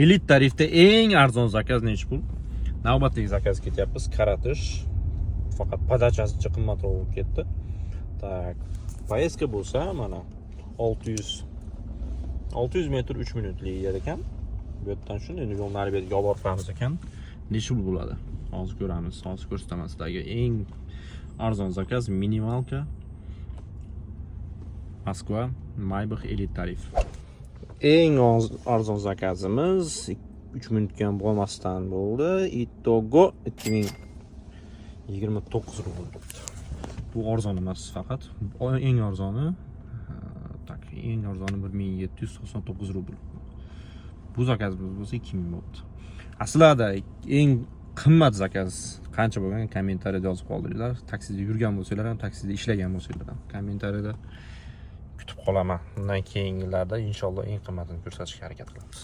elit tarifda eng arzon zakaz nechi pul? Navbatdagi zakaz ketyapmiz. Qaratish. Faqat podachasi qimmatroq bo'lib ketdi. Tak, poyezdka bo'lsa mana 600 metr 3 minutlik yer ekan. Bu yerdan shuni endi yo'lni nari beriga olib boramiz ekan. Necha pul bo'ladi? Hozir ko'ramiz. Hozir ko'rsataman sizlarga. Eng arzon zakaz minimalka Moskva Maybach elit tarif. Eng arzon zakazimiz 3 minutga ham bo'lmasdan bo'ldi. Itogo 2029 rubl. Bu arzon emas faqat. Eng arzoni tak, eng arzoni 1799 rubl. Bu zakazimiz bo'lsa 2000 bo'ldi. Aslida eng qimmat zakaz qancha bo'lgan kommentariyada yozib qoldiringlar. Taksida yurgan bo'lsanglar ham, taksida ishlagan bo'lsanglar ham kommentariyada kutib qolaman. Undan keyingilarda inshaalloh eng qimmatini ko'rsatishga harakat qilamiz.